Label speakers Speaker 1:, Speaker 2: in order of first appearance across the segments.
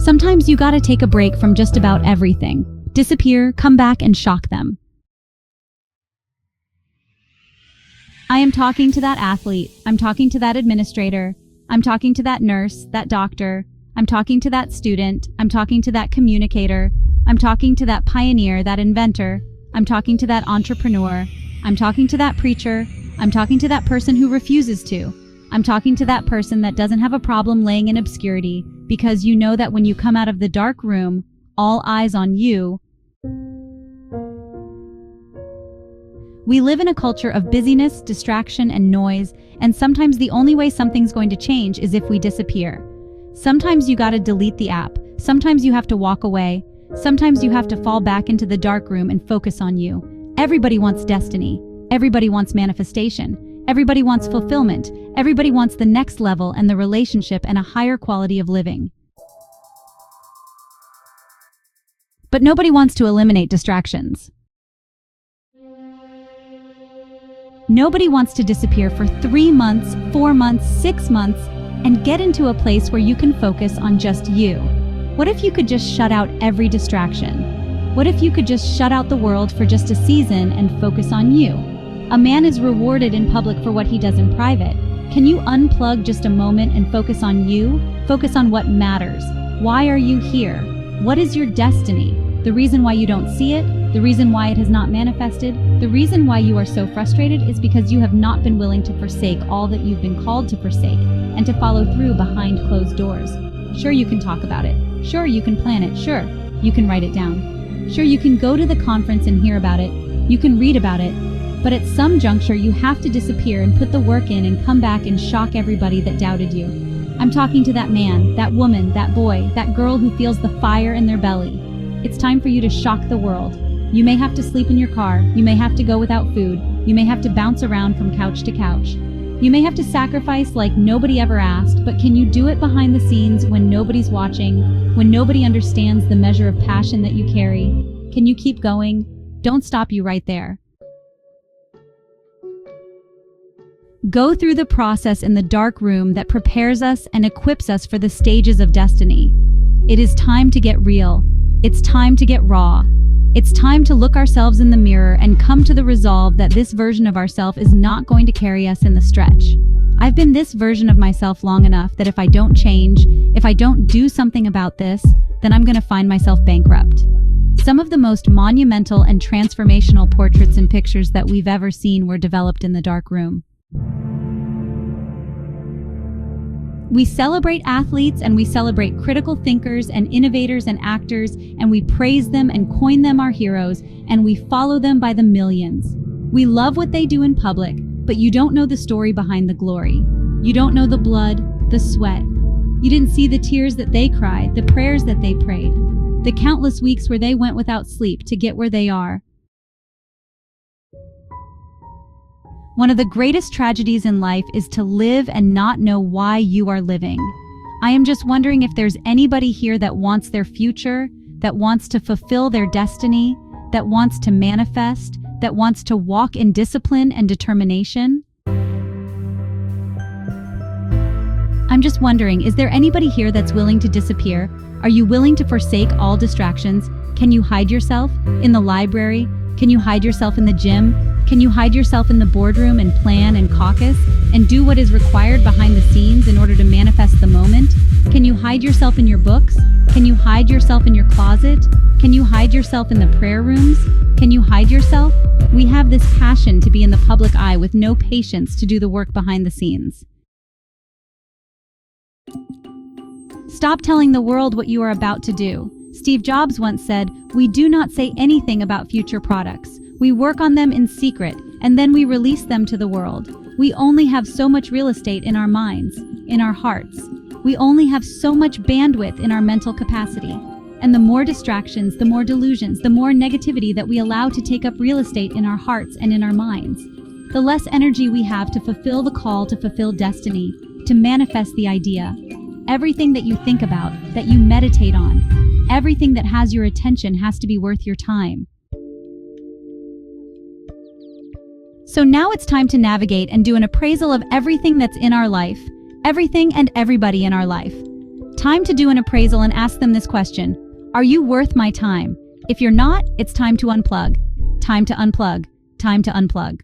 Speaker 1: Sometimes you gotta take a break from just about everything. Disappear, come back, and shock them. I am talking to that athlete. I'm talking to that administrator. I'm talking to that nurse, that doctor. I'm talking to that student. I'm talking to that communicator. I'm talking to that pioneer, that inventor. I'm talking to that entrepreneur. I'm talking to that preacher. I'm talking to that person who refuses to. I'm talking to that person that doesn't have a problem laying in obscurity, because you know that when you come out of the dark room, all eyes on you. We live in a culture of busyness, distraction, and noise, and sometimes the only way something's going to change is if we disappear. Sometimes you gotta delete the app. Sometimes you have to walk away. Sometimes you have to fall back into the dark room and focus on you. Everybody wants destiny. Everybody wants manifestation. Everybody wants fulfillment. Everybody wants the next level and the relationship and a higher quality of living. But nobody wants to eliminate distractions. Nobody wants to disappear for 3 months, 4 months, 6 months, and get into a place where you can focus on just you. What if you could just shut out every distraction? What if you could just shut out the world for just a season and focus on you? A man is rewarded in public for what he does in private. Can you unplug just a moment and focus on you? Focus on what matters. Why are you here? What is your destiny? The reason why you don't see it, the reason why it has not manifested, the reason why you are so frustrated is because you have not been willing to forsake all that you've been called to forsake and to follow through behind closed doors. Sure, you can talk about it. Sure, you can plan it. Sure, you can write it down. Sure, you can go to the conference and hear about it. You can read about it. But at some juncture, you have to disappear and put the work in and come back and shock everybody that doubted you. I'm talking to that man, that woman, that boy, that girl who feels the fire in their belly. It's time for you to shock the world. You may have to sleep in your car. You may have to go without food. You may have to bounce around from couch to couch. You may have to sacrifice like nobody ever asked, but can you do it behind the scenes when nobody's watching, when nobody understands the measure of passion that you carry? Can you keep going? Don't stop you right there. Go through the process in the dark room that prepares us and equips us for the stages of destiny. It is time to get real. It's time to get raw. It's time to look ourselves in the mirror and come to the resolve that this version of ourselves is not going to carry us in the stretch. I've been this version of myself long enough that if I don't change, if I don't do something about this, then I'm going to find myself bankrupt. Some of the most monumental and transformational portraits and pictures that we've ever seen were developed in the dark room. We celebrate athletes and we celebrate critical thinkers and innovators and actors, and we praise them and coin them our heroes, and we follow them by the millions. We love what they do in public, but you don't know the story behind the glory. You don't know the blood, the sweat. You didn't see the tears that they cried, the prayers that they prayed, the countless weeks where they went without sleep to get where they are. One of the greatest tragedies in life is to live and not know why you are living. I am just wondering if there's anybody here that wants their future, that wants to fulfill their destiny, that wants to manifest, that wants to walk in discipline and determination. I'm just wondering, is there anybody here that's willing to disappear? Are you willing to forsake all distractions? Can you hide yourself in the library? Can you hide yourself in the gym? Can you hide yourself in the boardroom and plan and caucus and do what is required behind the scenes in order to manifest the moment? Can you hide yourself in your books? Can you hide yourself in your closet? Can you hide yourself in the prayer rooms? Can you hide yourself? We have this passion to be in the public eye with no patience to do the work behind the scenes. Stop telling the world what you are about to do. Steve Jobs once said, "We do not say anything about future products. We work on them in secret, and then we release them to the world. We only have so much real estate in our minds, in our hearts. We only have so much bandwidth in our mental capacity. And the more distractions, the more delusions, the more negativity that we allow to take up real estate in our hearts and in our minds, the less energy we have to fulfill the call to fulfill destiny, to manifest the idea. Everything that you think about, that you meditate on, everything that has your attention has to be worth your time." So now it's time to navigate and do an appraisal of everything that's in our life, everything and everybody in our life. Time to do an appraisal and ask them this question. Are you worth my time? If you're not, it's time to unplug. Time to unplug. Time to unplug.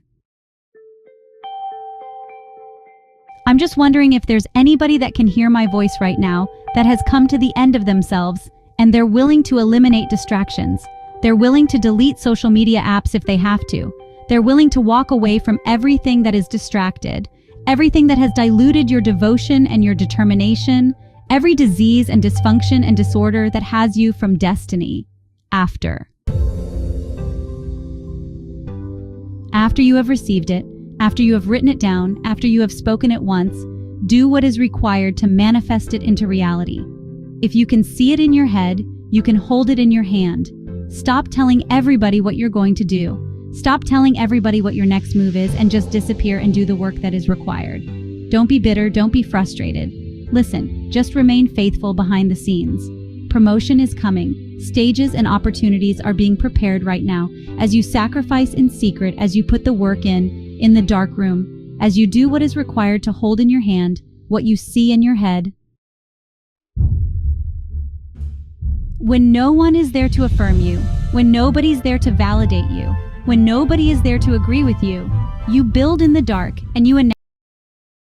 Speaker 1: I'm just wondering if there's anybody that can hear my voice right now that has come to the end of themselves and they're willing to eliminate distractions. They're willing to delete social media apps if they have to. They're willing to walk away from everything that is distracted, everything that has diluted your devotion and your determination, every disease and dysfunction and disorder that has you from destiny. After you have received it, after you have written it down, after you have spoken it once, do what is required to manifest it into reality. If you can see it in your head, you can hold it in your hand. Stop telling everybody what you're going to do. Stop telling everybody what your next move is and just disappear and do the work that is required. Don't be bitter, don't be frustrated. Listen, just remain faithful behind the scenes. Promotion is coming. Stages and opportunities are being prepared right now as you sacrifice in secret, as you put the work in the dark room, as you do what is required to hold in your hand what you see in your head. When no one is there to affirm you, when nobody's there to validate you, when nobody is there to agree with you, you build in the dark and you